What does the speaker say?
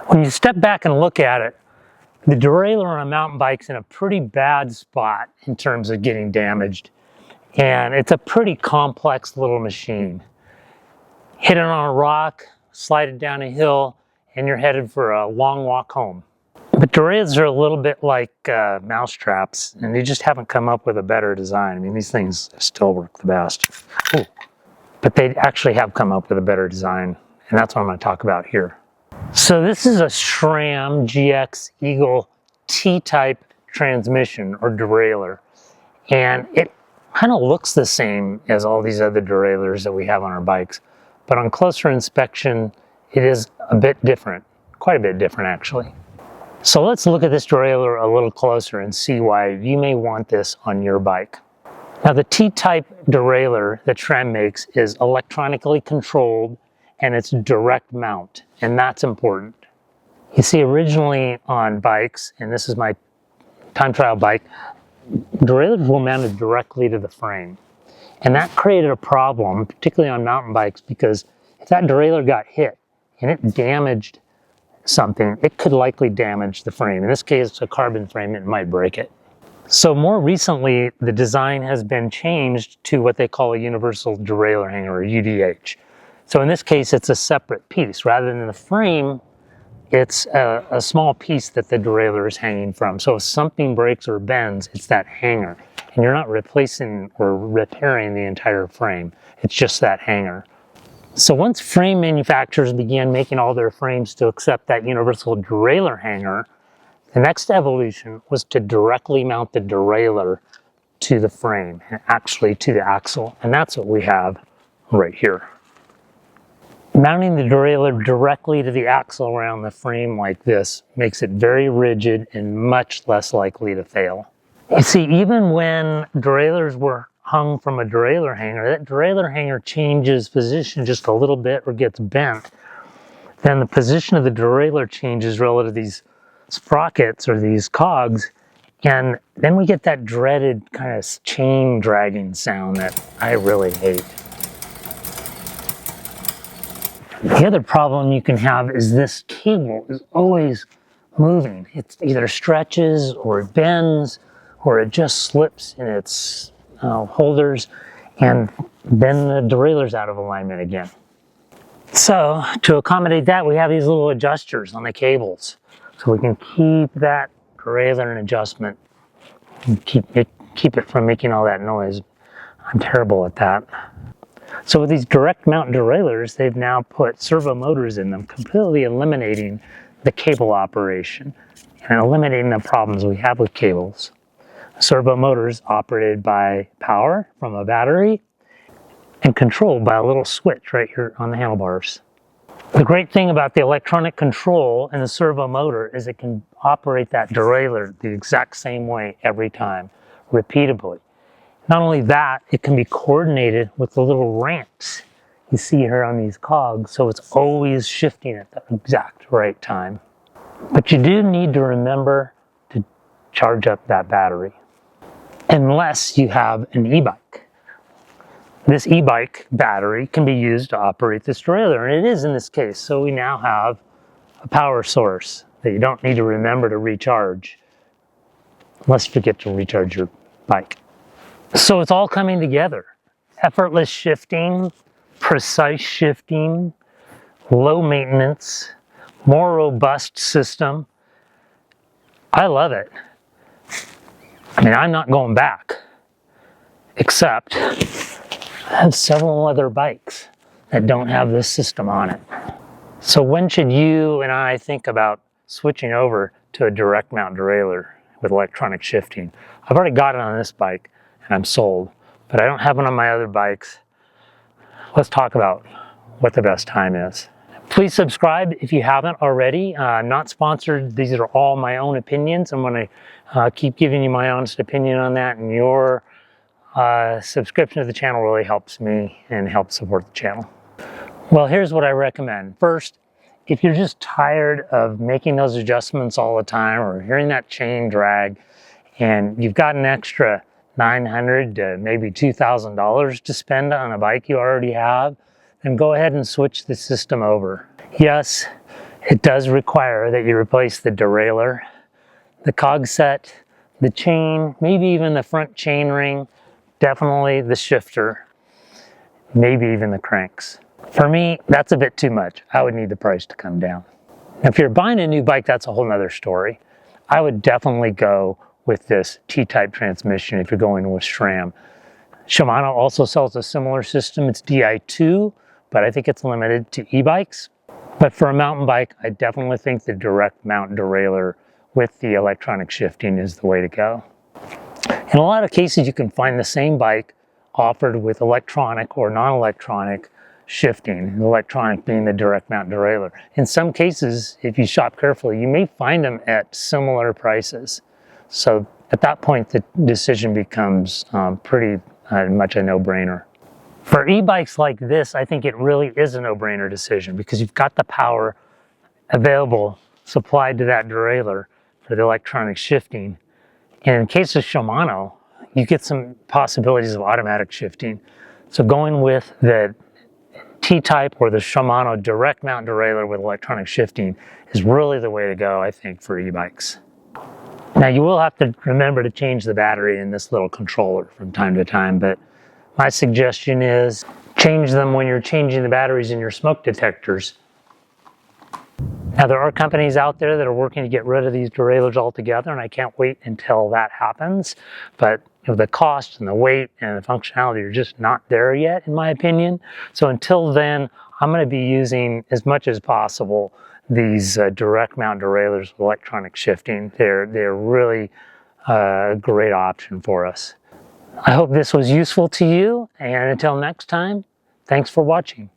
When you step back and look at it, the derailleur on a mountain bike's in a pretty bad spot in terms of getting damaged. And it's a pretty complex little machine. Hit it on a rock, slide it down a hill, and you're headed for a long walk home. But derailleurs are a little bit like mouse traps, and they just haven't come up with a better design. I mean, these things still work the best. Ooh. But they actually have come up with a better design, and that's what I'm going to talk about here. So this is a SRAM GX Eagle T-type transmission or derailleur, and it kind of looks the same as all these other derailleurs that we have on our bikes, but on closer inspection it is a bit different, quite a bit different actually. So let's look at this derailleur a little closer and see why you may want this on your bike. Now the T-type derailleur that SRAM makes is electronically controlled and it's direct mount, and that's important. You see, originally on bikes, and this is my time trial bike, derailleurs were mounted directly to the frame. And that created a problem, particularly on mountain bikes, because if that derailleur got hit and it damaged something, it could likely damage the frame. In this case, it's a carbon frame, it might break it. So more recently, the design has been changed to what they call a universal derailleur hanger, or UDH. So in this case, it's a separate piece. Rather than the frame, it's a small piece that the derailleur is hanging from. So if something breaks or bends, it's that hanger. And you're not replacing or repairing the entire frame. It's just that hanger. So once frame manufacturers began making all their frames to accept that universal derailleur hanger, the next evolution was to directly mount the derailleur to the frame, and actually to the axle. And that's what we have right here. Mounting the derailleur directly to the axle around the frame like this makes it very rigid and much less likely to fail. You see, even when derailleurs were hung from a derailleur hanger, that derailleur hanger changes position just a little bit or gets bent. Then the position of the derailleur changes relative to these sprockets or these cogs, and then we get that dreaded kind of chain dragging sound that I really hate. The other problem you can have is this cable is always moving. It either stretches or it bends or it just slips in its holders, and then the derailleur's out of alignment again. So to accommodate that, we have these little adjusters on the cables. So we can keep that derailleur in adjustment and keep it from making all that noise. I'm terrible at that. So with these direct mount derailleurs, they've now put servo motors in them, completely eliminating the cable operation and eliminating the problems we have with cables. Servo motors operated by power from a battery and controlled by a little switch right here on the handlebars. The great thing about the electronic control and the servo motor is it can operate that derailleur the exact same way every time, repeatably. Not only that, it can be coordinated with the little ramps you see here on these cogs, so it's always shifting at the exact right time. But you do need to remember to charge up that battery, unless you have an e-bike. This e-bike battery can be used to operate this derailleur, and it is in this case. So we now have a power source that you don't need to remember to recharge, unless you forget to recharge your bike. So it's all coming together. Effortless shifting, precise shifting, low maintenance, more robust system. I love it. I mean, I'm not going back, except I have several other bikes that don't have this system on it. So when should you and I think about switching over to a direct mount derailleur with electronic shifting? I've already got it on this bike and I'm sold, but I don't have one on my other bikes. Let's talk about what the best time is. Please subscribe if you haven't already. Not sponsored. These are all my own opinions. I'm going to keep giving you my honest opinion on that, and your subscription to the channel really helps me and helps support the channel. Well, here's what I recommend. First, if you're just tired of making those adjustments all the time or hearing that chain drag, and you've got an extra $900 to maybe $2,000 to spend on a bike you already have, then go ahead and switch the system over. Yes, It does require that you replace the derailleur, the cog set, the chain, maybe even the front chain ring, definitely the shifter, maybe even the cranks. For me, that's a bit too much. I would need the price to come down. Now, if you're buying a new bike, that's a whole nother story. I would definitely go with this T-type transmission if you're going with SRAM. Shimano also sells a similar system. It's Di2, but I think it's limited to e-bikes. But for a mountain bike, I definitely think the direct mount derailleur with the electronic shifting is the way to go. In a lot of cases, you can find the same bike offered with electronic or non-electronic shifting, the electronic being the direct mount derailleur. In some cases, if you shop carefully, you may find them at similar prices. So at that point, the decision becomes pretty much a no-brainer. For e-bikes like this, I think it really is a no-brainer decision because you've got the power available, supplied to that derailleur for the electronic shifting. And in case of Shimano, you get some possibilities of automatic shifting. So going with the T-type or the Shimano direct mount derailleur with electronic shifting is really the way to go, I think, for e-bikes. Now you will have to remember to change the battery in this little controller from time to time, but my suggestion is change them when you're changing the batteries in your smoke detectors. Now there are companies out there that are working to get rid of these derailleurs altogether, and I can't wait until that happens. But the cost and the weight and the functionality are just not there yet, in my opinion. So until then, I'm going to be using as much as possible these direct mount derailleurs with electronic shifting. They're really a great option for us. I hope this was useful to you, and until next time, thanks for watching.